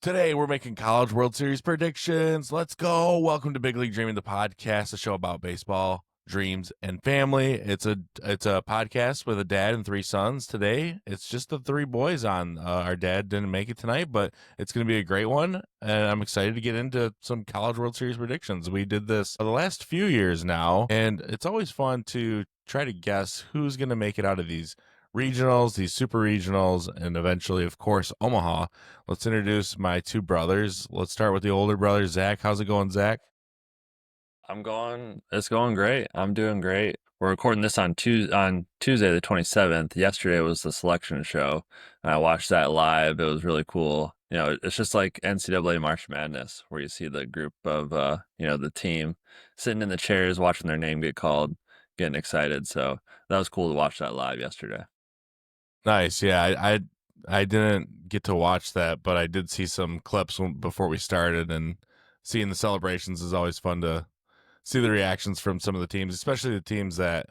Today we're making College World Series predictions. Let's go. Welcome to Big League Dreaming, the podcast, a show about baseball, dreams, and family. It's a podcast with a dad and three sons. Today it's just the three boys on. Our dad didn't make it tonight, but it's going to be a great one, and I'm excited to get into some College World Series predictions. We did this for the last few years now, and it's always fun to try to guess who's going to make it out of these regionals, these super regionals, and eventually, of course, Omaha. Let's introduce my two brothers. Let's start with the older brother, Zach. How's it going, Zach? It's going great. I'm doing great. We're recording this on Tuesday, the 27th. Yesterday was the selection show, and I watched that live. It was really cool. It's just like NCAA March Madness, where you see the group of, the team sitting in the chairs, watching their name get called, getting excited. So that was cool to watch that live yesterday. Nice. Yeah, I didn't get to watch that, but I did see some clips before we started, and seeing the celebrations is always fun to see the reactions from some of the teams, especially the teams that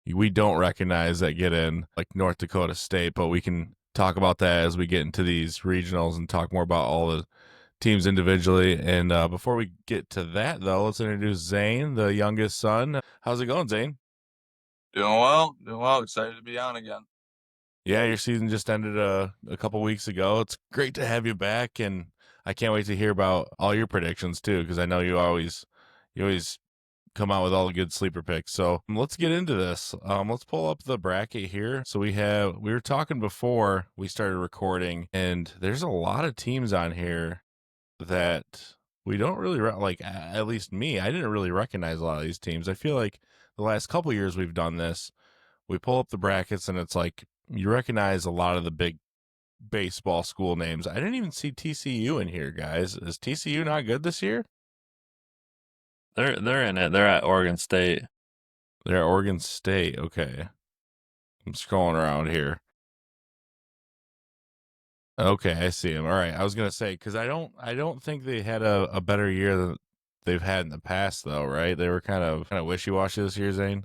we don't recognize that get in, like North Dakota State, but we can talk about that as we get into these regionals and talk more about all the teams individually. And before we get to that, though, let's introduce Zane, the youngest son. How's it going, Zane? Doing well. Excited to be on again. Yeah, your season just ended a couple weeks ago. It's great to have you back, and I can't wait to hear about all your predictions too, because I know you always come out with all the good sleeper picks. So let's get into this. Let's pull up the bracket here. So we were talking before we started recording, and there's a lot of teams on here that we don't really like. At least me, I didn't really recognize a lot of these teams. I feel like the last couple years we've done this, we pull up the brackets, and it's like you recognize a lot of the big baseball school names. I didn't even see TCU in here, guys. Is TCU not good this year? They're in it. They're at Oregon State. They're at Oregon State. Okay. I'm scrolling around here. Okay, I see them. All right. I was gonna say, because I don't think they had a better year than they've had in the past, though, right? They were kind of wishy-washy this year, Zane.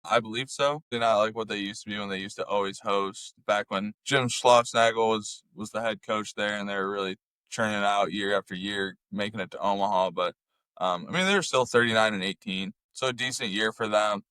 I believe so. They're not like what they used to be when they used to always host. Back when Jim Schlossnagle was the head coach there, and they were really churning out year after year, making it to Omaha. But they were still 39-18, so a decent year for them.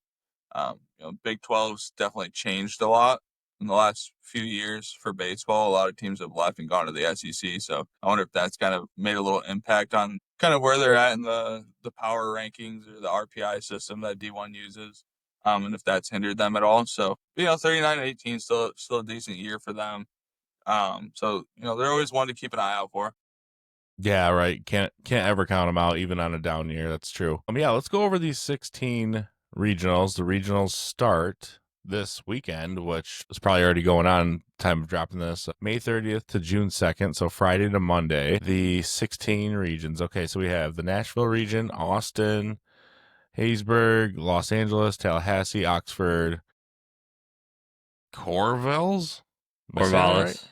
Big 12's definitely changed a lot in the last few years for baseball. A lot of teams have left and gone to the SEC, so I wonder if that's kind of made a little impact on kind of where they're at in the power rankings or the RPI system that D1 uses. And if that's hindered them at all. So, 39-18, still a decent year for them. So, they're always one to keep an eye out for. Yeah, right. Can't ever count them out, even on a down year. That's true. Yeah, let's go over these 16 regionals. The regionals start this weekend, which is probably already going on time of dropping this, May 30th to June 2nd, so Friday to Monday. The 16 regions. Okay, so we have the Nashville region, Austin, Hattiesburg, Los Angeles, Tallahassee, Oxford, Corvallis,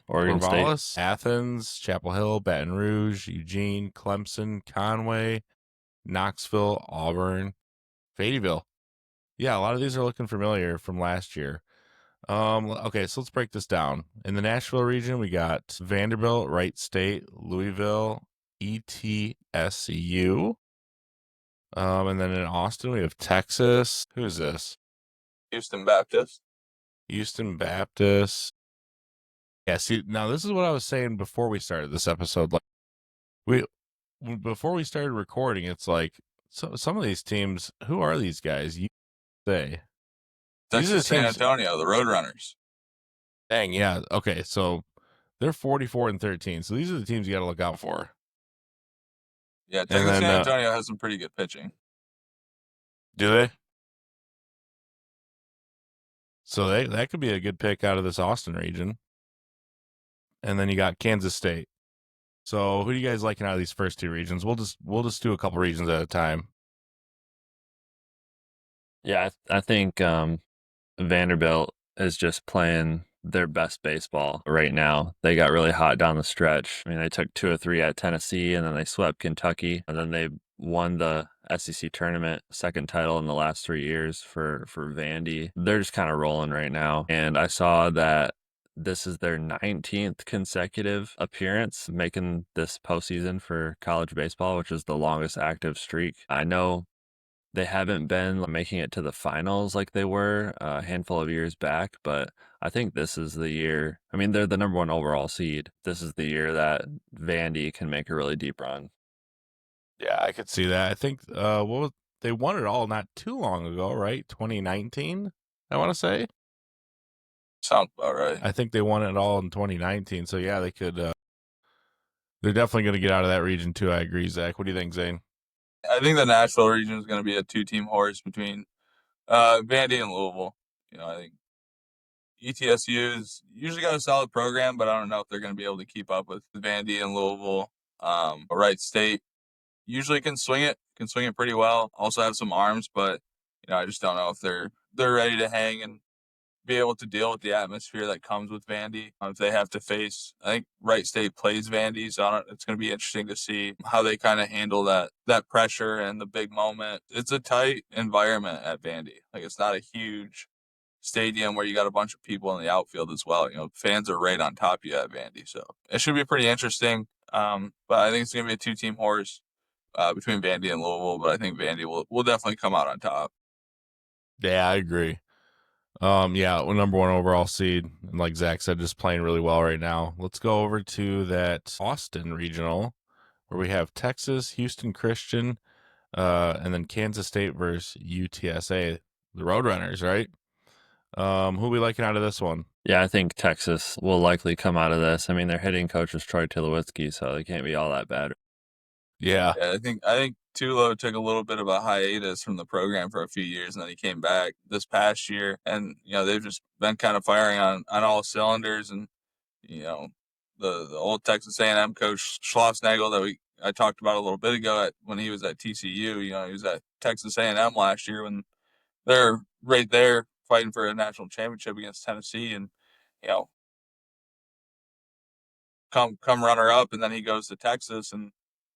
Oregon State, Athens, Chapel Hill, Baton Rouge, Eugene, Clemson, Conway, Knoxville, Auburn, Fayetteville. Yeah, a lot of these are looking familiar from last year. Okay, so let's break this down. In the Nashville region, we got Vanderbilt, Wright State, Louisville, ETSU. And then in Austin, we have Texas. Who is this? Houston Baptist. Yeah, see, now this is what I was saying before we started this episode. Like, before we started recording, it's like some of these teams. Who are these guys? You say Texas San Antonio, the Roadrunners. Dang, yeah. Okay, so they're 44-13. So these are the teams you got to look out for. Yeah, Texas San Antonio has some pretty good pitching. Do they? So that could be a good pick out of this Austin region. And then you got Kansas State. So who do you guys liking out of these first two regions? We'll just do a couple regions at a time. Yeah, I think Vanderbilt is just playing their best baseball right now. They got really hot down the stretch. They took 2 or 3 at Tennessee, and then they swept Kentucky, and then they won the SEC tournament, second title in the last 3 years for Vandy. They're just kind of rolling right now. And I saw that this is their 19th consecutive appearance, making this postseason for college baseball, which is the longest active streak. I know they haven't been making it to the finals like they were a handful of years back, but I think this is the year. I mean, they're the number 1 overall seed. This is the year that Vandy can make a really deep run. Yeah, I could see that. I think they won it all not too long ago, right? 2019, I want to say. Sounds about right. I think they won it all in 2019. So yeah, they could. They're definitely going to get out of that region too. I agree, Zach. What do you think, Zane? I think the Nashville region is going to be a 2-team horse between Vandy and Louisville. I think ETSU's usually got a solid program, but I don't know if they're going to be able to keep up with Vandy and Louisville. Wright State usually can swing it pretty well. Also have some arms, but I just don't know if they're ready to hang and be able to deal with the atmosphere that comes with Vandy. If they have to face, I think Wright State plays Vandy, so it's going to be interesting to see how they kind of handle that pressure and the big moment. It's a tight environment at Vandy. Like, it's not a huge stadium where you got a bunch of people in the outfield as well. Fans are right on top of you at Vandy, so it should be pretty interesting. But I think it's going to be a 2-team horse between Vandy and Louisville, but I think Vandy will definitely come out on top. Yeah, I agree. Yeah, number 1 overall seed, and like Zach said, just playing really well right now. Let's go over to that Austin regional where we have Texas, Houston Christian, and then Kansas State versus UTSA, the Roadrunners, right? Who we liking out of this one? Yeah, I think Texas will likely come out of this. I mean, their hitting coach is Troy Tulowitzki, so they can't be all that bad. Yeah. I think Tulo took a little bit of a hiatus from the program for a few years, and then he came back this past year. And they've just been kind of firing on all cylinders. And the old Texas A&M coach Schlossnagle that I talked about a little bit ago when he was at TCU. He was at Texas A&M last year when they're right there fighting for a national championship against Tennessee, and you know come runner up, and then he goes to Texas, and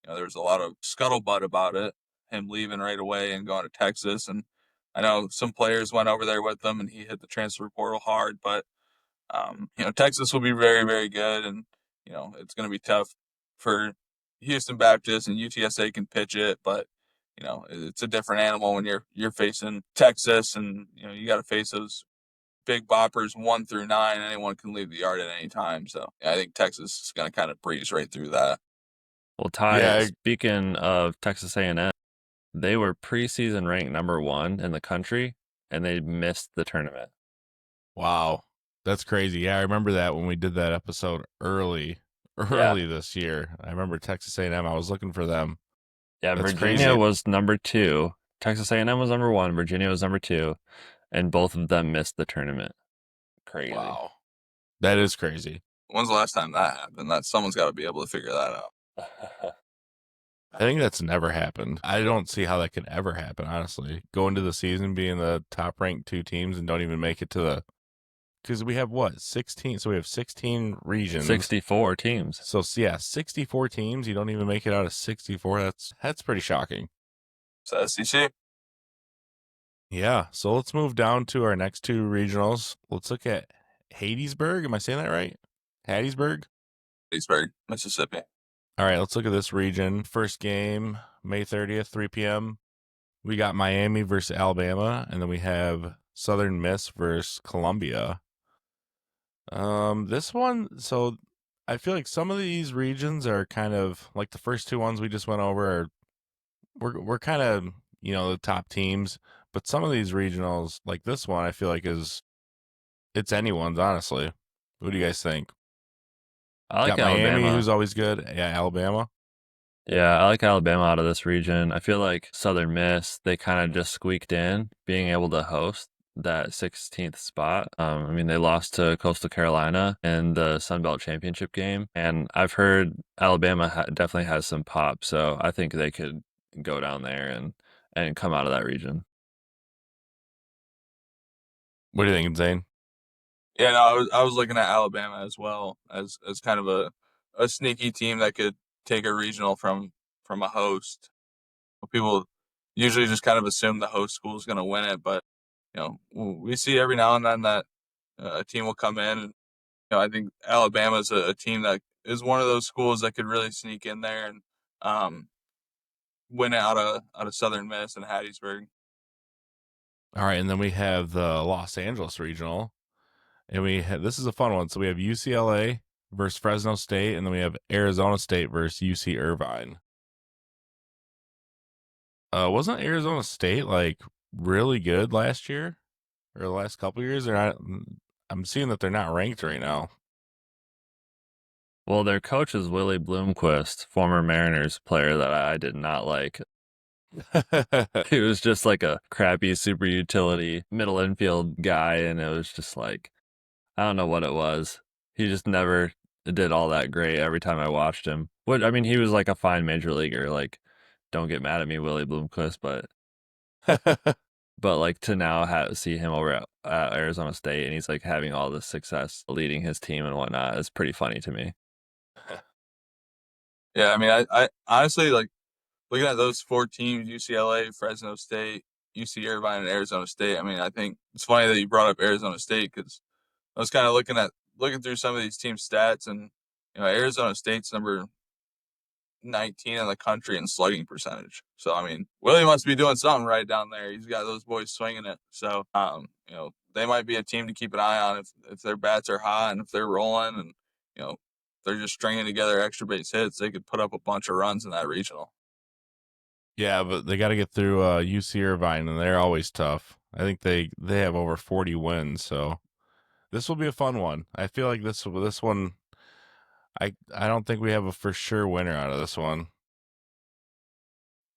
there was a lot of scuttlebutt about it, him leaving right away and going to Texas. And I know some players went over there with him, and he hit the transfer portal hard. But Texas will be very, very good, and it's going to be tough for Houston Baptist, and UTSA can pitch it, but it's a different animal when you're facing Texas, and you got to face those big boppers 1 through 9. Anyone can leave the yard at any time. So I think Texas is going to kind of breeze right through that. Well, Ty, Yeah. speaking of Texas A&M, they were preseason ranked number 1 in the country, and they missed the tournament. Wow. That's crazy. Yeah, I remember that when we did that episode early this year. I remember Texas A&M. I was looking for them. Yeah, That's Virginia crazy. was number 2. Texas A&M was number 1. Virginia was number 2, and both of them missed the tournament. Crazy. Wow. That is crazy. When's the last time that happened? Someone's got to be able to figure that out. I think that's never happened. I don't see how that could ever happen, honestly. Go into the season being the top ranked 2 teams and don't even make it to the, because we have what, 16? So we have 16 regions. 64 teams. So yeah, 64 teams. You don't even make it out of 64. That's pretty shocking. So SEC. Yeah. So let's move down to our next 2 regionals. Let's look at Hattiesburg. Am I saying that right? Hattiesburg? Hattiesburg, Mississippi. All right, let's look at this region. First game, May 30th, 3 p.m. We got Miami versus Alabama, and then we have Southern Miss versus Columbia. This one, so I feel like some of these regions are kind of like the first 2 ones we just went over. We're kind of the top teams, but some of these regionals, like this one, I feel like it's anyone's, honestly. What do you guys think? I like Got Miami, Alabama. who's always good. Yeah, Alabama. Yeah, I like Alabama out of this region. I feel like Southern Miss, they kind of just squeaked in, being able to host that 16th spot. I mean, they lost to Coastal Carolina in the Sun Belt Championship game, and I've heard Alabama definitely has some pop, so I think they could go down there and come out of that region. What do you think, Zane? Yeah, no, I was looking at Alabama as well as kind of a sneaky team that could take a regional from a host. People usually just kind of assume the host school is going to win it, but we see every now and then that a team will come in and I think Alabama's a team that is one of those schools that could really sneak in there and win out of Southern Miss and Hattiesburg. All right, and then we have the Los Angeles Regional, and this is a fun one. So we have UCLA versus Fresno State, and then we have Arizona State versus UC Irvine. Wasn't Arizona State like really good last year or the last couple years? They're not. I'm seeing that they're not ranked right now. Well, their coach is Willie Bloomquist, former Mariners player that I did not like. He was just like a crappy super utility middle infield guy, and it was just like, I don't know what it was. He just never did all that great every time I watched him. I mean, he was like a fine major leaguer. Like, don't get mad at me, Willie Bloomquist, but like to now see him over at Arizona State, and he's like having all this success leading his team and whatnot is pretty funny to me. Yeah, I mean, I honestly like looking at those 4 teams: UCLA, Fresno State, UC Irvine, and Arizona State. I mean, I think it's funny that you brought up Arizona State because I was kind of looking through some of these team stats, and Arizona State's number 19 in the country in slugging percentage. So I mean, Willie must be doing something right down there. He's got those boys swinging it. So they might be a team to keep an eye on if their bats are hot and if they're rolling and they're just stringing together extra base hits. They could put up a bunch of runs in that regional. Yeah, but they got to get through UC Irvine, and they're always tough. I think they have over 40 wins, so this will be a fun one. I feel like this one. I don't think we have a for sure winner out of this one.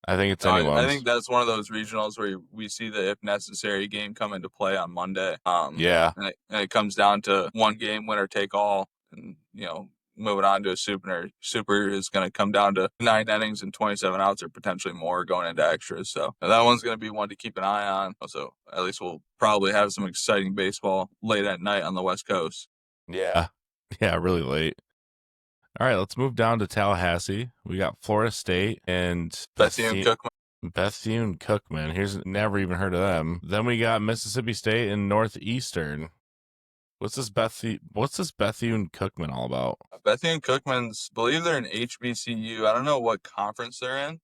I think it's anyone's. I think that's one of those regionals where we see the if necessary game come into play on Monday. Yeah. And it comes down to one game, winner take all, and moving on to a super. Super is going to come down to 9 innings and 27 outs or potentially more going into extras. So that one's going to be one to keep an eye on. So at least we'll probably have some exciting baseball late at night on the West Coast. Yeah. Yeah, really late. All right, let's move down to Tallahassee. We got Florida State and Bethune Cookman. Here's never even heard of them. Then we got Mississippi State and Northeastern. What's this Bethune Cookman all about? Bethune Cookman's, believe they're in HBCU. I don't know what conference they're in.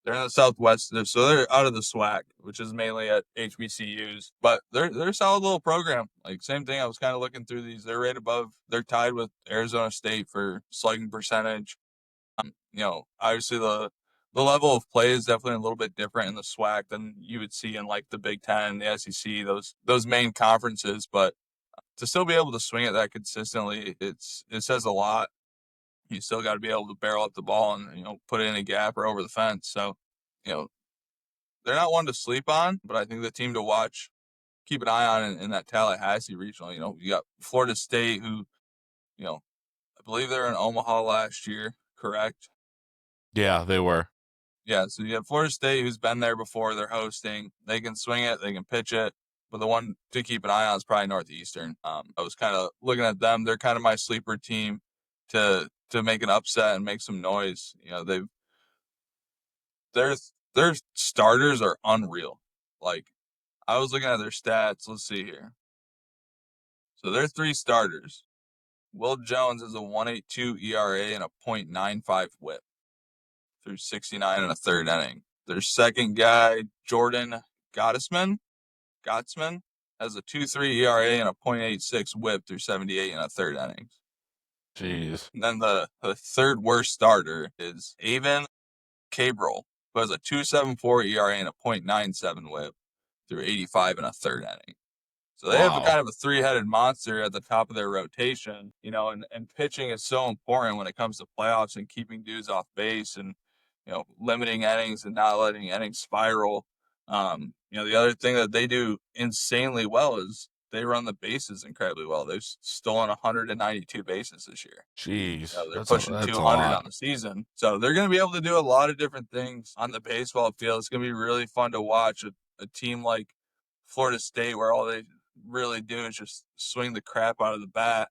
They're in the Southwest, so they're out of the SWAC, which is mainly at HBCUs. But they're a solid little program. Like same thing. I was kind of looking through these. They're right above. They're tied with Arizona State for slugging percentage. Obviously the level of play is definitely a little bit different in the SWAC than you would see in like the Big Ten, the SEC, those main conferences. But to still be able to swing it that consistently, it says a lot. You still got to be able to barrel up the ball and put it in a gap or over the fence. So, they're not one to sleep on, but I think the team to watch, keep an eye on in that Tallahassee regional. You got Florida State, who, I believe they were in Omaha last year, correct? Yeah, they were. Yeah, so you have Florida State, who's been there before. They're hosting. They can swing it. They can pitch it. But the one to keep an eye on is probably Northeastern. I was kind of looking at them. They're kind of my sleeper team to make an upset and make some noise. Their starters are unreal. Like, I was looking at their stats. Let's see here. So their 3 starters. Will Jones has a 1.82 ERA and a .95 WHIP through 69 and a third inning. Their second guy, Jordan Gottsman, has a 2.3 ERA and a .86 WHIP through 78 and a third innings. Jeez. And then the third worst starter is Avon Cabral, who has a 2.74 ERA and a .97 WHIP through 85 and a third inning. So they have a kind of a 3-headed monster at the top of their rotation, and pitching is so important when it comes to playoffs and keeping dudes off base and, limiting innings and not letting innings spiral. The other thing that they do insanely well is they run the bases incredibly well. They've stolen 192 bases this year. Jeez. They're pushing 200 on the season. So they're going to be able to do a lot of different things on the baseball field. It's going to be really fun to watch a team like Florida State, where all they really do is just swing the crap out of the bat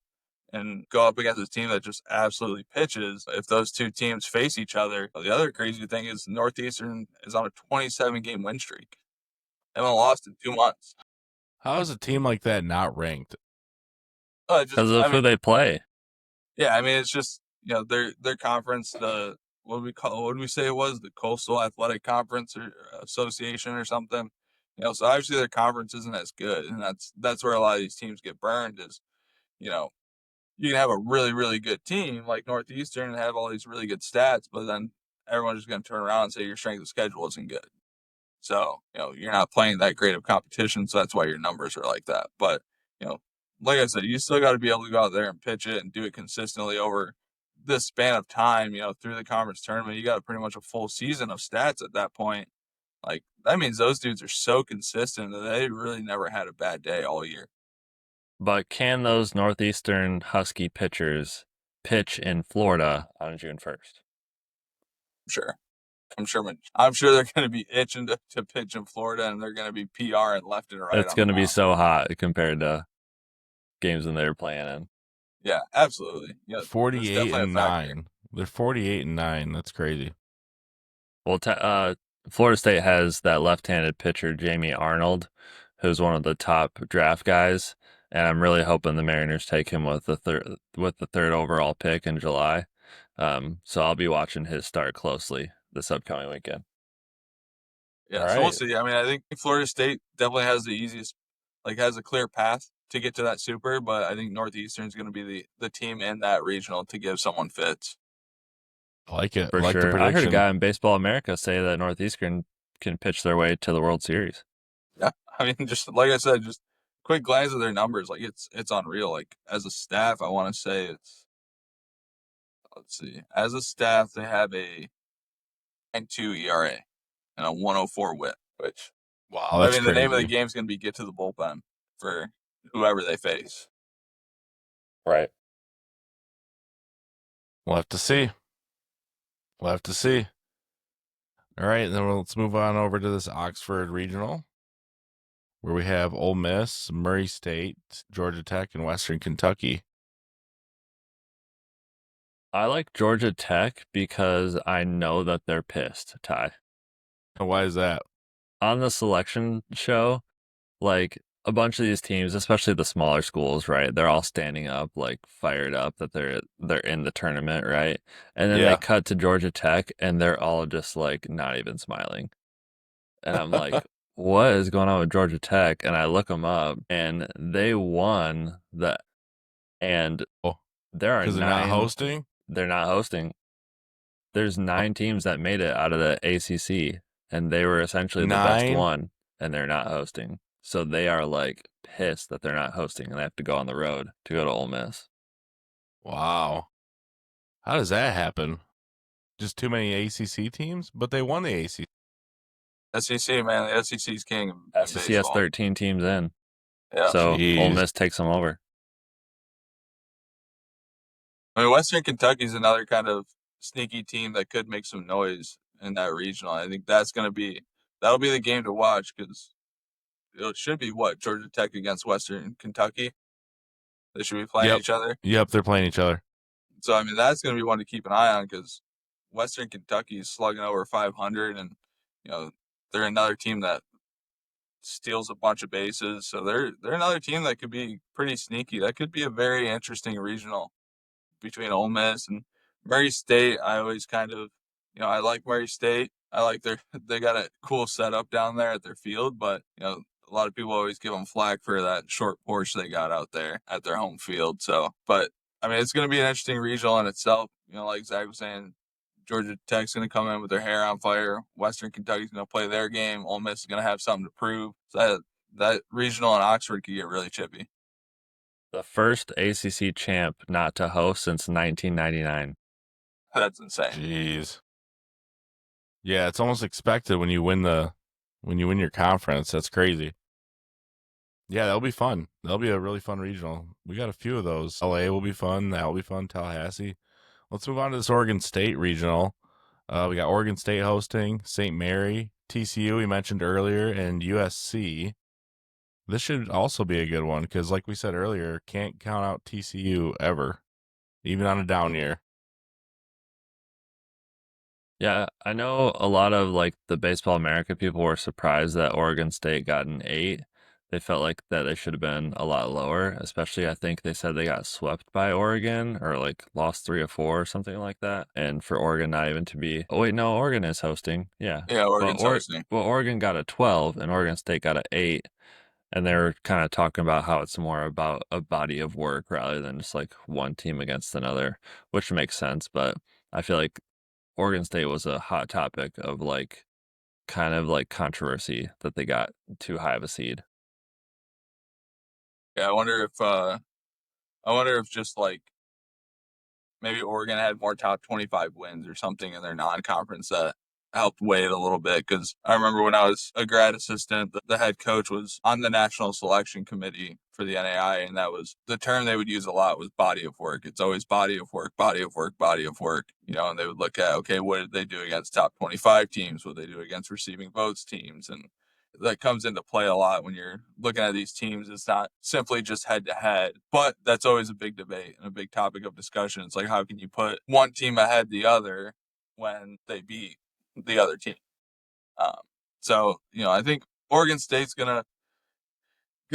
and go up against a team that just absolutely pitches. If those two teams face each other, the other crazy thing is Northeastern is on a 27-game win streak. They haven't lost in 2 months. How is a team like that not ranked? Because of who they play. Yeah, I mean, it's just, their conference, what would we say it was? The Coastal Athletic Conference or Association or something. So obviously their conference isn't as good, and that's where a lot of these teams get burned is, you know, you can have a really, really good team like Northeastern and have all these really good stats, but then everyone's just going to turn around and say your strength of schedule isn't good. So, you're not playing that great of competition, so that's why your numbers are like that. But, like I said, you still got to be able to go out there and pitch it and do it consistently over this span of time, through the conference tournament. You got pretty much a full season of stats at that point. Like, that means those dudes are so consistent that they really never had a bad day all year. But can those Northeastern Husky pitchers pitch in Florida on June 1st? Sure. I'm sure they're going to be itching to pitch in Florida, and they're going to be PR and left and right. It's going to be so hot compared to games when they were playing in. Yeah, absolutely. Yeah, 48-9. They're 48-9. That's crazy. Well, Florida State has that left-handed pitcher, Jamie Arnold, who's one of the top draft guys, and I'm really hoping the Mariners take him with the third overall pick in July. So I'll be watching his start closely this upcoming weekend. Yeah, so we'll see. I mean, I think Florida State definitely has the easiest, has a clear path to get to that super, but I think Northeastern is going to be the team in that regional to give someone fits. I like it. For I like sure. the prediction. I heard a guy in Baseball America say that Northeastern can pitch their way to the World Series. Yeah, I mean, just like I said, just quick glance at their numbers, it's unreal. Like, as a staff, I want to say let's see, as a staff, they have a 9.2 ERA and a 104 WHIP, which, wow, that's the name of the crazy. game is going to be get to the bullpen for whoever they face. Right. We'll have to see. All right, then let's move on over to this Oxford Regional, where we have Ole Miss, Murray State, Georgia Tech, and Western Kentucky. I like Georgia Tech because I know that they're pissed, Ty. And why is that? On the selection show, like a bunch of these teams, especially the smaller schools, right? They're all standing up, like fired up that they're in the tournament, right? And then they cut to Georgia Tech and they're all just like not even smiling. And I'm like, what is going on with Georgia Tech? And I look them up and they won that. And there are 'cause they're not hosting? They're not hosting. There's 9 teams that made it out of the ACC, and they were essentially the best one, and they're not hosting. So they are like pissed that they're not hosting, and they have to go on the road to go to Ole Miss. Wow. How does that happen? Just too many ACC teams? But they won the ACC. SEC, man. The SEC's king. SEC has 13 teams in. Yeah. So Ole Miss takes them over. I mean, Western Kentucky's another kind of sneaky team that could make some noise in that regional. I think that'll be the game to watch because it should be Georgia Tech against Western Kentucky. They should be playing each other. Yep, they're playing each other. So I mean, that's going to be one to keep an eye on because Western Kentucky is slugging over 500, and they're another team that steals a bunch of bases. So they're another team that could be pretty sneaky. That could be a very interesting regional between Ole Miss and Murray State. I always kind of, I like Murray State. I like they got a cool setup down there at their field, but a lot of people always give them flack for that short porch they got out there at their home field. So, but I mean, it's going to be an interesting regional in itself. Like Zach was saying, Georgia Tech's going to come in with their hair on fire. Western Kentucky's going to play their game. Ole Miss is going to have something to prove. So that regional in Oxford could get really chippy. The first ACC champ not to host since 1999. That's insane. Jeez. Yeah, it's almost expected when you win your conference. That's crazy. Yeah, that'll be fun. That'll be a really fun regional. We got a few of those. LA will be fun. That'll be fun. Tallahassee. Let's move on to this Oregon State regional. We got Oregon State hosting, St. Mary, TCU we mentioned earlier, and USC. This should also be a good one because, like we said earlier, can't count out TCU ever, even on a down year. Yeah, I know a lot of like the Baseball America people were surprised that Oregon State got an 8, They felt like that they should have been a lot lower, especially I think they said they got swept by Oregon or like lost 3 or 4 or something like that. And for Oregon not even to be, oh wait, no, Oregon is hosting. Yeah. Yeah, Oregon's hosting. Well, Oregon got a 12 and Oregon State got an 8. And they were kind of talking about how it's more about a body of work rather than just like one team against another, which makes sense. But I feel like Oregon State was a hot topic of like kind of like controversy that they got too high of a seed. Yeah, I wonder if just like maybe Oregon had more top 25 wins or something in their non-conference that helped weigh it a little bit. Because I remember when I was a grad assistant, the head coach was on the national selection committee for the NAI, and that was the term they would use a lot was body of work. It's always body of work, body of work, body of work. And they would look at, okay, what did they do against top 25 teams? What did they do against receiving votes teams? And that comes into play a lot when you're looking at these teams. It's not simply just head to head, but that's always a big debate and a big topic of discussion. It's like, how can you put one team ahead the other when they beat the other team? So I think Oregon State's gonna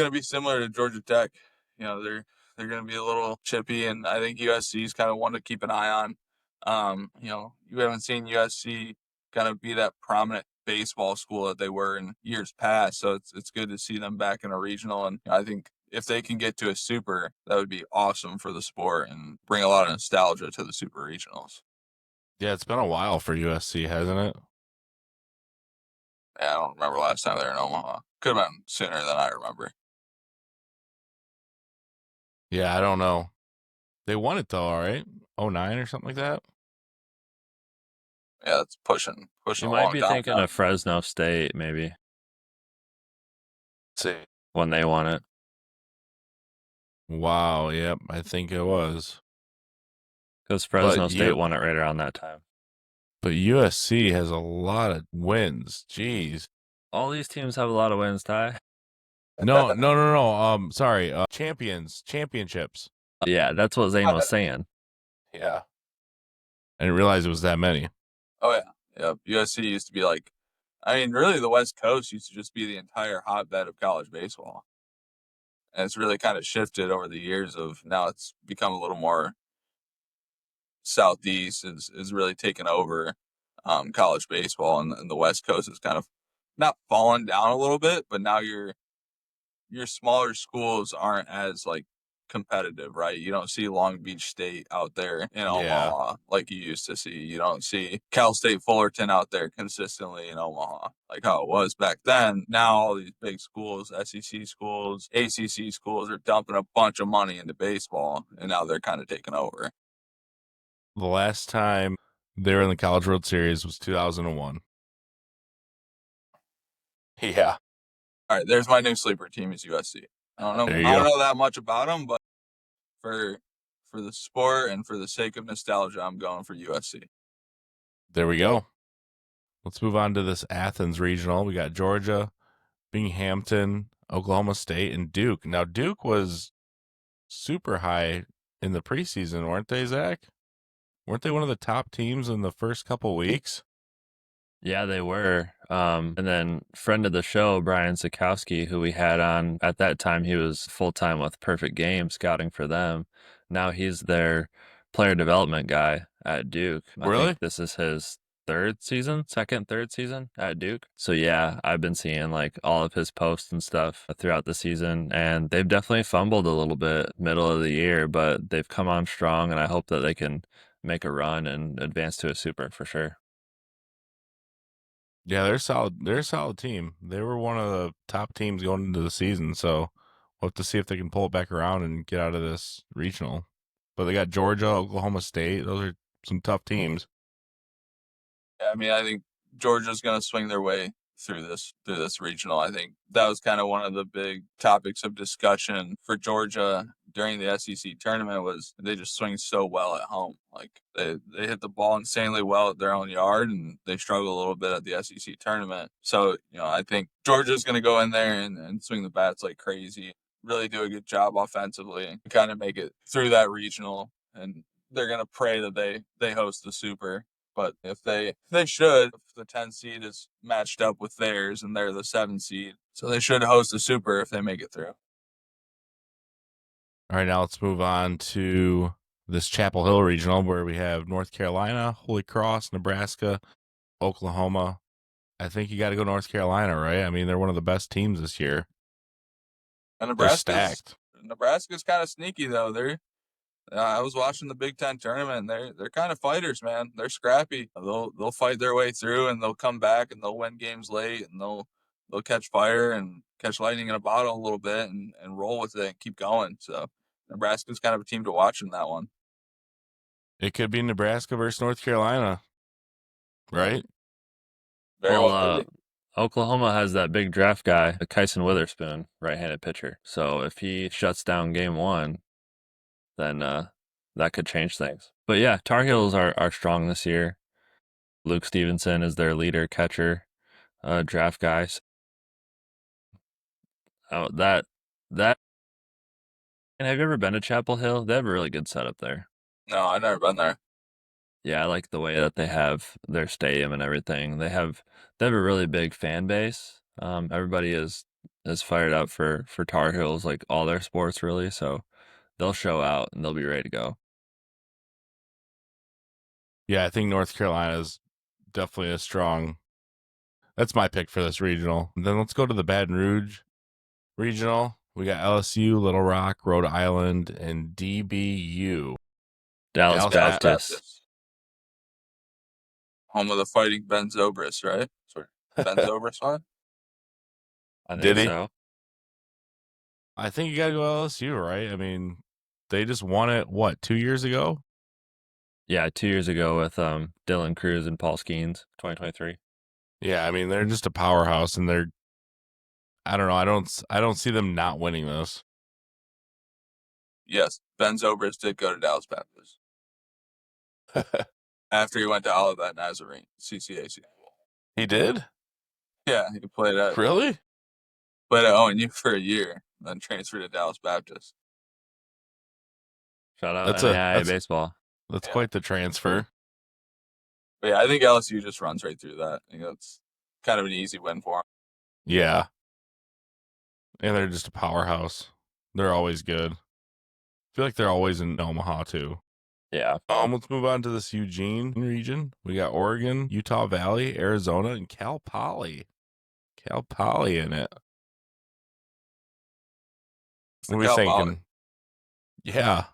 be similar to Georgia Tech. They're gonna be a little chippy, and I think USC is kind of one to keep an eye on. You haven't seen USC kind of be that prominent baseball school that they were in years past, so it's good to see them back in a regional. And I think if they can get to a super, that would be awesome for the sport and bring a lot of nostalgia to the super regionals. Yeah, it's been a while for USC, hasn't it? Yeah, I don't remember last time they were in Omaha. Could have been sooner than I remember. Yeah, I don't know. They won it though, all right? 09 or something like that. Yeah, that's pushing You a might long be time thinking now. of Fresno State maybe Let's see. when they won it. Wow, yep, I think it was. Because But Fresno State you won it right around that time. but USC has a lot of wins. Jeez. All these teams have a lot of wins, Ty. No. Sorry. Championships. Yeah, that's what Zane was saying. Yeah. I didn't realize it was that many. Oh yeah, yep. USC used to be like, I mean, really, the West Coast used to just be the entire hotbed of college baseball, and it's really kind of shifted over the years. Of now, it's become a little more Southeast is really taken over college baseball, and the West Coast is kind of not fallen down a little bit, but now your smaller schools aren't as like competitive, right? You don't see Long Beach State out there in Omaha like you used to see. You don't see Cal State Fullerton out there consistently in Omaha like how it was back then. Now all these big schools, SEC schools, ACC schools are dumping a bunch of money into baseball, and now they're kind of taking over. The last time they were in the College World Series was 2001. Yeah. All right, there's my new sleeper team is USC. I There you don't go. know that much about them, but for the sport and for the sake of nostalgia, I'm going for USC. There we go. Let's move on to this Athens regional. We got Georgia, Binghamton, Oklahoma State, and Duke. Now, Duke was super high in the preseason, weren't they, Zach? Weren't they one of the top teams in the first couple weeks? Yeah, they were. And then friend of the show, Brian Sikowski, who we had on at that time, he was full-time with Perfect Game scouting for them. Now he's their player development guy at Duke. I Really? think this is his third, third season at Duke. So yeah, I've been seeing like all of his posts and stuff throughout the season, and they've definitely fumbled a little bit middle of the year, but they've come on strong, and I hope that they can make a run and advance to a super for sure. Yeah, they're solid. They're a solid team. They were one of the top teams going into the season, so we'll have to see if they can pull it back around and get out of this regional. But they got Georgia, Oklahoma State. Those are some tough teams. Yeah, I mean, I think Georgia's going to swing their way through this regional. I think that was kind of one of the big topics of discussion for Georgia during the SEC tournament was they just swing so well at home. Like they hit the ball insanely well at their own yard, and they struggle a little bit at the SEC tournament. So, I think Georgia's going to go in there and swing the bats like crazy, really do a good job offensively, and kind of make it through that regional. And they're going to pray that they host the super. But if they should, if the 10 seed is matched up with theirs and they're the 7 seed, so they should host a super if they make it through. All right, now let's move on to this Chapel Hill regional where we have North Carolina, Holy Cross, Nebraska, Oklahoma. I think you got to go North Carolina, right? I mean, they're one of the best teams this year. And They're stacked. Nebraska's kind of sneaky though. I was watching the Big Ten tournament. And they're kind of fighters, man. They're scrappy. They'll fight their way through, and they'll come back, and they'll win games late, and they'll catch fire and catch lightning in a bottle a little bit, and roll with it and keep going. So Nebraska's kind of a team to watch in that one. It could be Nebraska versus North Carolina, right? Very well. Oklahoma has that big draft guy, Kyson Witherspoon, right-handed pitcher. So if he shuts down game one, then that could change things. But yeah, Tar Heels are strong this year. Luke Stevenson is their leader catcher, draft guys. Oh, that. And have you ever been to Chapel Hill? They have a really good setup there. No, I've never been there. Yeah, I like the way that they have their stadium and everything. They have a really big fan base. Everybody is fired up for Tar Heels, like all their sports really. So they'll show out and they'll be ready to go. Yeah, I think North Carolina is definitely a strong. That's my pick for this regional. And then let's go to the Baton Rouge regional. We got LSU, Little Rock, Rhode Island, and DBU. Dallas Baptist. Home of the Fighting Ben Zobrist, right? Sorry, Ben Zobrist, right? I think Did he? so. I think you got to go LSU, right? I mean, they just won it, 2 years ago? Yeah, 2 years ago with Dylan Cruz and Paul Skeens, 2023. Yeah, I mean, they're just a powerhouse, and they're, I don't know, I don't see them not winning this. Yes, Ben Zobrist did go to Dallas Baptist. After he went to Olivet Nazarene, CCAC. He did? Yeah, he played at Really? ONU for a year, then transferred to Dallas Baptist. Shout out NAIA baseball. That's quite the transfer. But yeah, I think LSU just runs right through that. I think that's kind of an easy win for them. Yeah. And they're just a powerhouse. They're always good. I feel like they're always in Omaha, too. Yeah. Let's move on to this Eugene region. We got Oregon, Utah Valley, Arizona, and Cal Poly. Cal Poly in it. What are we thinking? Poly. Yeah.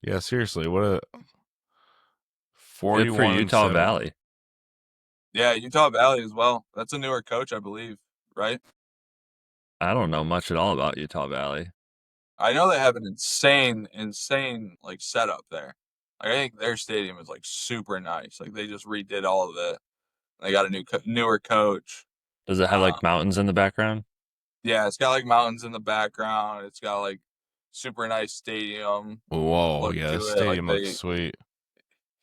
Yeah, seriously. What a 41 good for Utah Valley. Yeah, Utah Valley as well. That's a newer coach, I believe, right? I don't know much at all about Utah Valley. I know they have an insane like setup there. Like, I think their stadium is like super nice. Like they just redid all of it. They got a newer coach. Does it have like mountains in the background? Yeah, it's got like mountains in the background. It's got like super nice stadium. Whoa, yeah, the stadium looks sweet.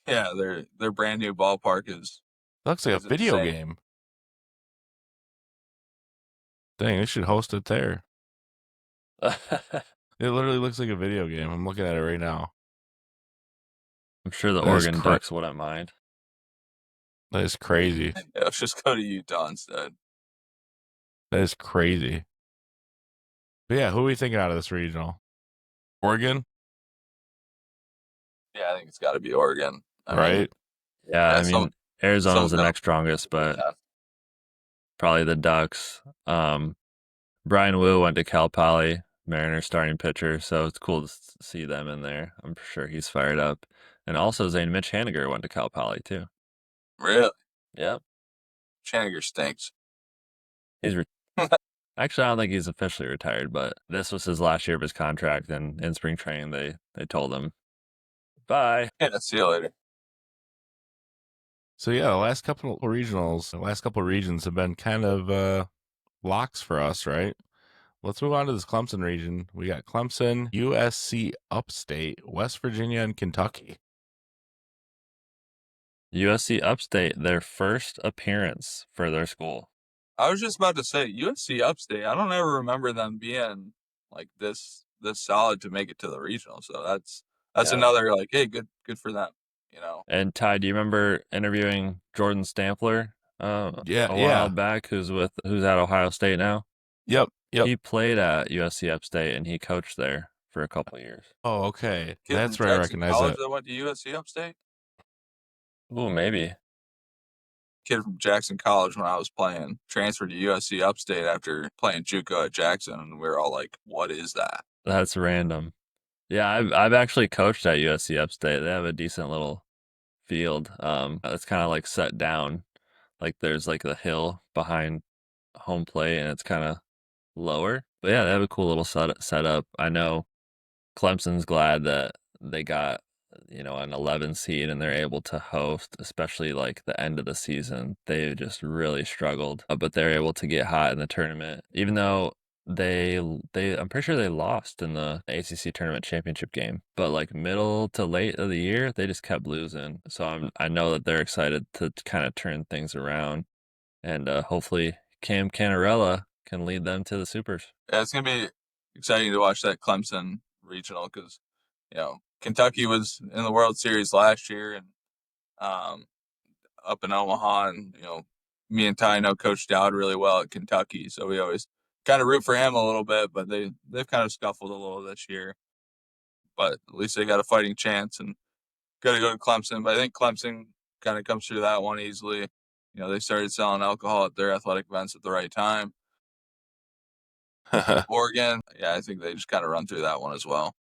Yeah, their brand new ballpark is. Looks like a video game. Dang, they should host it there. It literally looks like a video game. I'm looking at it right now. I'm sure the Oregon Ducks wouldn't mind. That is crazy. Yeah, let's just go to Utah instead. That is crazy. But yeah, who are we thinking out of this regional? Oregon? Yeah, I think it's got to be Oregon. Right? I mean, Arizona's the next strongest, but probably the Ducks. Brian Wu went to Cal Poly, Mariners starting pitcher, so it's cool to see them in there. I'm sure he's fired up. And also Zane Mitch Haniger went to Cal Poly too. Really? Yeah. Haniger stinks. He's actually, I don't think he's officially retired, but this was his last year of his contract, and in spring training they told him, bye. Yeah, see you later. So yeah, the last couple of regions have been kind of locks for us, right? Let's move on to this Clemson region. We got Clemson, USC Upstate, West Virginia, and Kentucky. USC Upstate, their first appearance for their school. I was just about to say USC Upstate. I don't ever remember them being like this solid to make it to the regional. So that's another like, hey, good for them. you know. And Ty, do you remember interviewing Jordan Stampler Yeah, a while yeah. back, who's at Ohio State now? Yep. He played at USC Upstate and he coached there for a couple of years. Oh, okay. Kid from That's where I Jackson recognize College it. that went to USC Upstate. Ooh, maybe. Kid from Jackson College when I was playing transferred to USC Upstate after playing JUCO at Jackson, and we were all like, "What is that?" That's random. Yeah, I've actually coached at USC Upstate. They have a decent little field. It's kind of like set down. Like there's like the hill behind home plate and it's kind of lower. But yeah, they have a cool little setup. I know Clemson's glad that they got, an 11 seed and they're able to host, especially like the end of the season. They just really struggled, but they're able to get hot in the tournament, even though I'm pretty sure they lost in the ACC tournament championship game, but like middle to late of the year, they just kept losing. So I know that they're excited to kind of turn things around, and hopefully Cam Canarella can lead them to the Supers. Yeah, it's gonna be exciting to watch that Clemson regional because Kentucky was in the World Series last year and up in Omaha, and me and Ty know Coach Dowd really well at Kentucky, so we always kind of root for him a little bit. But they've kind of scuffled a little this year, but at least they got a fighting chance and got to go to Clemson. But I think Clemson kind of comes through that one easily. They started selling alcohol at their athletic events at the right time. Oregon, yeah, I think they just kind of run through that one as well.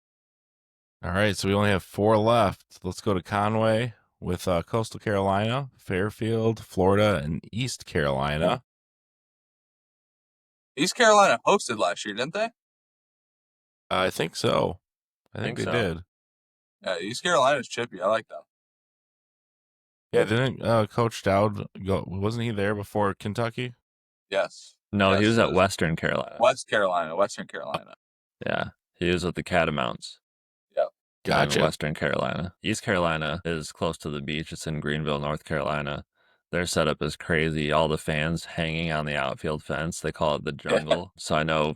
All right, so we only have 4 left. Let's go to Conway with Coastal Carolina, Fairfield, Florida, and East Carolina. East Carolina hosted last year, didn't they? I think so. I think they so. did. Yeah, East Carolina's chippy. I like them. Yeah, didn't Coach Dowd go? Wasn't he there before Kentucky? Yes. No, yes, he was at Western Carolina. Western Carolina. Yeah, he was with the Catamounts. Yeah. Gotcha. In Western Carolina. East Carolina is close to the beach. It's in Greenville, North Carolina. Their setup is crazy. All the fans hanging on the outfield fence. They call it the jungle. So I know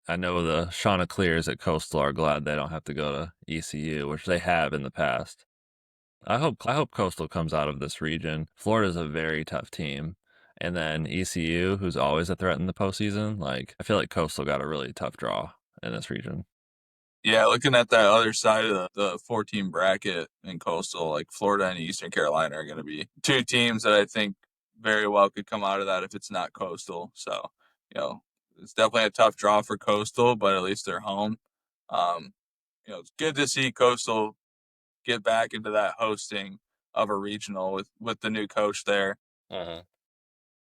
the Chanticleers at Coastal are glad they don't have to go to ECU, which they have in the past. I hope Coastal comes out of this region. Florida's a very tough team. And then ECU, who's always a threat in the postseason, like I feel like Coastal got a really tough draw in this region. Yeah, looking at that other side of the 14 bracket in Coastal, like Florida and Eastern Carolina are going to be two teams that I think very well could come out of that if it's not Coastal. So, it's definitely a tough draw for Coastal, but at least they're home. It's good to see Coastal get back into that hosting of a regional with the new coach there.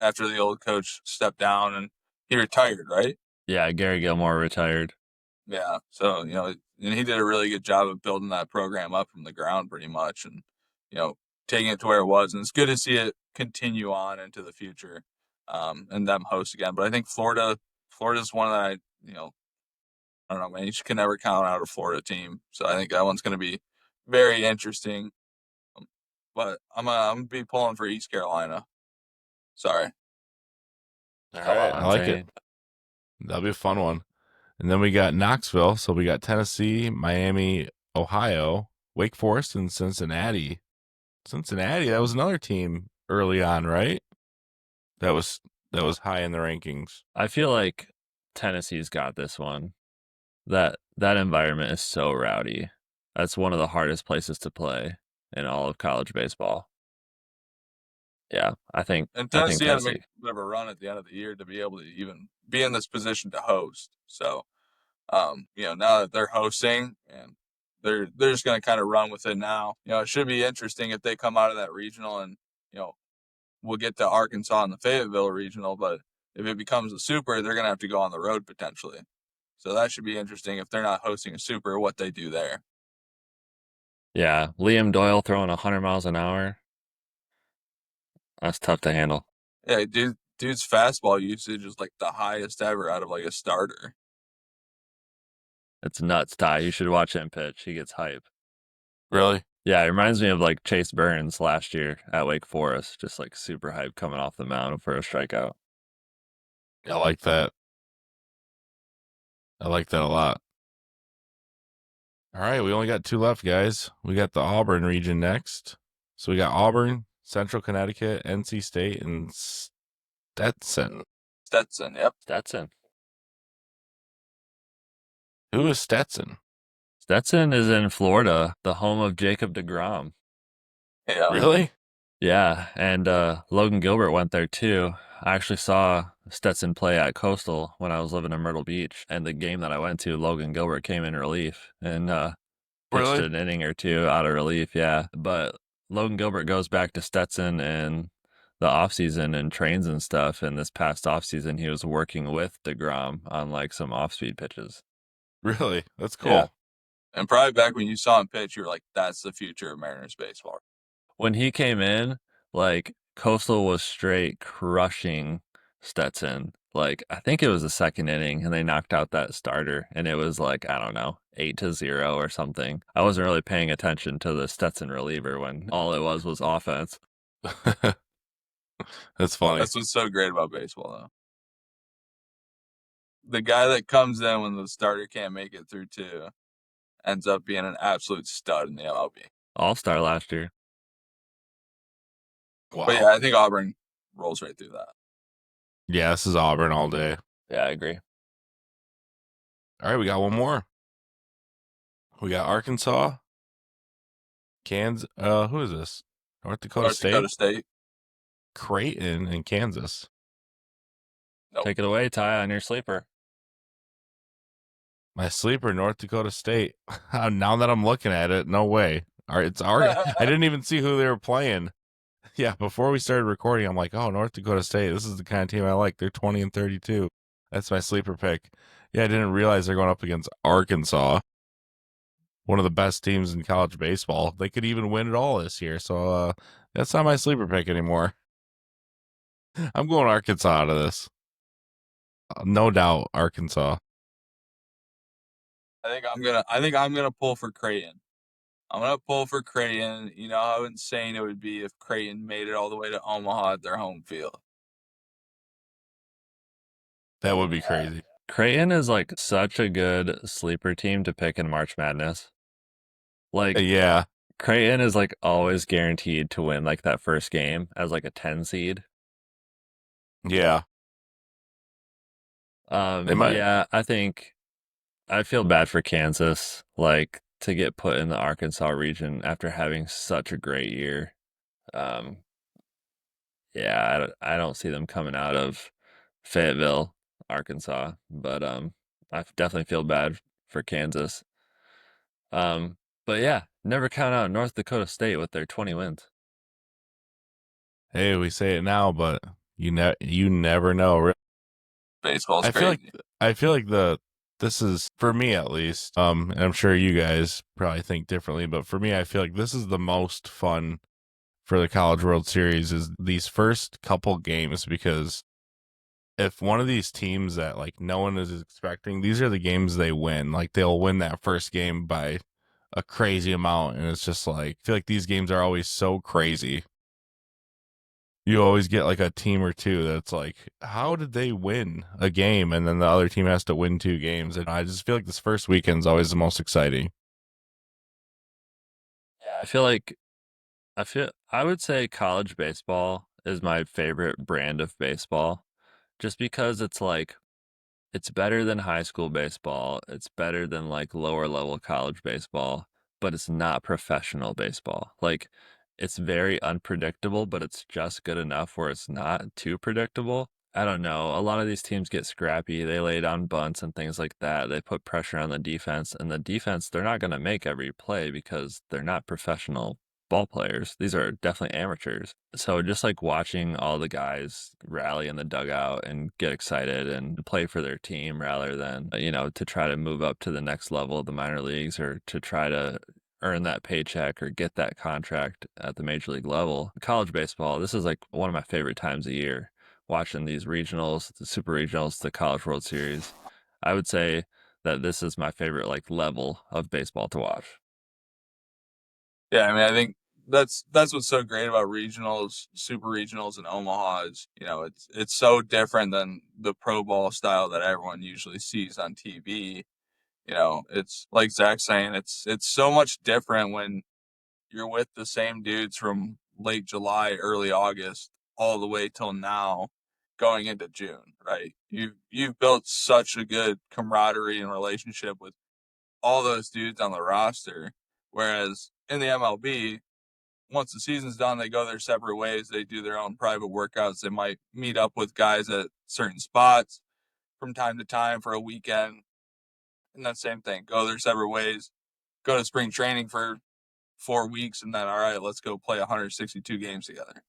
After the old coach stepped down and he retired, right? Yeah, Gary Gilmore retired. Yeah. So, and he did a really good job of building that program up from the ground pretty much and, taking it to where it was. And it's good to see it continue on into the future and them host again. But I think Florida's one that I don't know, man, you can never count out a Florida team. So I think that one's going to be very interesting. But I'm gonna be pulling for East Carolina. Sorry. All right, I like it. That'll be a fun one. And then we got Knoxville. So we got Tennessee, Miami, Ohio, Wake Forest, and Cincinnati. Cincinnati, that was another team early on, right? That was high in the rankings. I feel like Tennessee's got this one. That environment is so rowdy. That's one of the hardest places to play in all of college baseball. Yeah, I think Tennessee had to make a bit of a run at the end of the year to be able to even be in this position to host. So, now that they're hosting and they're just going to kind of run with it now. It should be interesting if they come out of that regional and, we'll get to Arkansas and the Fayetteville regional, but if it becomes a super, they're going to have to go on the road potentially. So that should be interesting if they're not hosting a super, what they do there. Yeah, Liam Doyle throwing 100 miles an hour. That's tough to handle. Yeah, dude's fastball usage is like the highest ever out of like a starter. It's nuts, Ty. You should watch him pitch. He gets hype. Really? Yeah, it reminds me of like Chase Burns last year at Wake Forest, just like super hype coming off the mound for a strikeout. I like that. I like that a lot. All right, we only got 2 left, guys. We got the Auburn region next. So we got Auburn, Central Connecticut, NC State, and Stetson. Stetson, yep. Stetson. Who is Stetson? Stetson is in Florida, the home of Jacob deGrom. Yeah. Really? Yeah, and Logan Gilbert went there too. I actually saw Stetson play at Coastal when I was living in Myrtle Beach, and the game that I went to, Logan Gilbert came in relief and pitched Really? an inning or two out of relief, yeah. But Logan Gilbert goes back to Stetson in the offseason and trains and stuff, and this past offseason he was working with deGrom on like some off-speed pitches. Really? That's cool. Yeah. And probably back when you saw him pitch, you were like, that's the future of Mariners baseball. When he came in, like Coastal was straight crushing Stetson. Like I think it was the second inning and they knocked out that starter and it was like, I don't know, 8-0 or something. I wasn't really paying attention to the Stetson reliever when all it was offense. That's funny. That's what's so great about baseball, though. The guy that comes in when the starter can't make it through two ends up being an absolute stud in the MLB. All-star last year. Wow. But yeah, I think Auburn rolls right through that. Yeah, this is Auburn all day. Yeah, I agree. All right, we got one more. We got Arkansas, Kansas. Who is this? North Dakota North State, Dakota State. Creighton, and Kansas. Nope. Take it away, Ty, on your sleeper. My sleeper, North Dakota State. Now that I'm looking at it, no way. All right, I didn't even see who they were playing. Yeah, before we started recording, I'm like, oh, North Dakota State. This is the kind of team I like. They're 20-32. That's my sleeper pick. Yeah, I didn't realize they're going up against Arkansas, one of the best teams in college baseball. They could even win it all this year. So that's not my sleeper pick anymore. I'm going Arkansas out of this. No doubt, Arkansas. I think I'm gonna pull for Creighton. I'm gonna pull for Creighton. You know how insane it would be if Creighton made it all the way to Omaha at their home field. That would be crazy. Creighton is like such a good sleeper team to pick in March Madness. Like, Yeah. Creighton is like always guaranteed to win like that first game as like a 10 seed. Yeah. They might. Yeah, I feel bad for Kansas, like to get put in the Arkansas region after having such a great year. Yeah, I don't see them coming out of Fayetteville, Arkansas, but I definitely feel bad for Kansas. But yeah, never count out North Dakota State with their 20 wins. Hey, we say it now, but you never know. Baseball's I crazy. feel like this is, for me at least, and I'm sure you guys probably think differently, but for me, I feel like this is the most fun for the College World Series is these first couple games, because if one of these teams that like no one is expecting, these are the games they win. Like they'll win that first game by a crazy amount, and it's just like, I feel like these games are always so crazy. You always get like a team or two that's like, how did they win a game? And then the other team has to win 2 games. And I just feel like this first weekend's always the most exciting. Yeah, I would say college baseball is my favorite brand of baseball just because it's like it's better than high school baseball. It's better than like lower level college baseball, but it's not professional baseball. Like it's very unpredictable, but it's just good enough where it's not too predictable. I don't know. A lot of these teams get scrappy. They lay down bunts and things like that. They put pressure on the defense, and the defense, they're not going to make every play because they're not professional ball players. These are definitely amateurs. So just like watching all the guys rally in the dugout and get excited and play for their team rather than, to try to move up to the next level of the minor leagues or to try to earn that paycheck or get that contract at the major league level. College baseball, this is like one of my favorite times of year, watching these regionals, the super regionals, the College World Series. I would say that this is my favorite like level of baseball to watch. Yeah, I mean, I think that's what's so great about regionals, super regionals, and Omaha is, it's so different than the pro ball style that everyone usually sees on TV. You know, it's like Zach's saying, it's so much different when you're with the same dudes from late July, early August, all the way till now, going into June, right? You've built such a good camaraderie and relationship with all those dudes on the roster. Whereas in the MLB, once the season's done, they go their separate ways. They do their own private workouts. They might meet up with guys at certain spots from time to time for a weekend. And that same thing, go their separate ways, go to spring training for 4 weeks, and then, all right, let's go play 162 games together.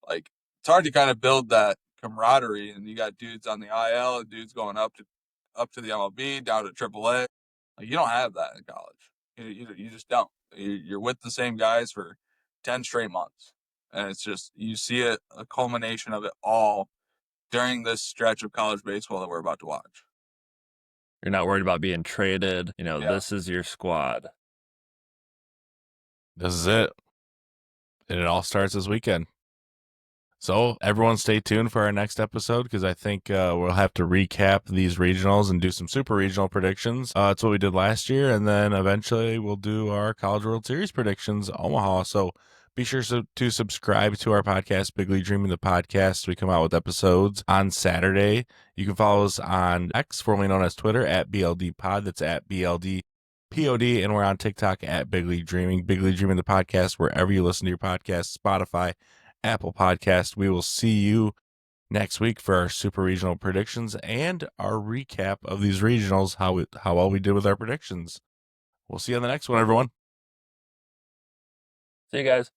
Like, it's hard to kind of build that camaraderie, and you got dudes on the IL and dudes going up to the MLB, down to AAA. Like, you don't have that in college. You just don't. You're with the same guys for 10 straight months. And it's just, you see it, a culmination of it all during this stretch of college baseball that we're about to watch. You're not worried about being traded. You know, Yeah. This is your squad. This is it. And it all starts this weekend. So everyone stay tuned for our next episode, because I think we'll have to recap these regionals and do some super regional predictions. It's what we did last year. And then eventually we'll do our College World Series predictions, Omaha. So be sure to subscribe to our podcast, Big League Dreaming, the podcast. We come out with episodes on Saturday. You can follow us on X, formerly known as Twitter, at BLD Pod. That's at BLD POD, and we're on TikTok at Big League Dreaming. Big League Dreaming, the podcast, wherever you listen to your podcast, Spotify, Apple Podcast. We will see you next week for our super regional predictions and our recap of these regionals, how well we did with our predictions. We'll see you on the next one, everyone. See you guys.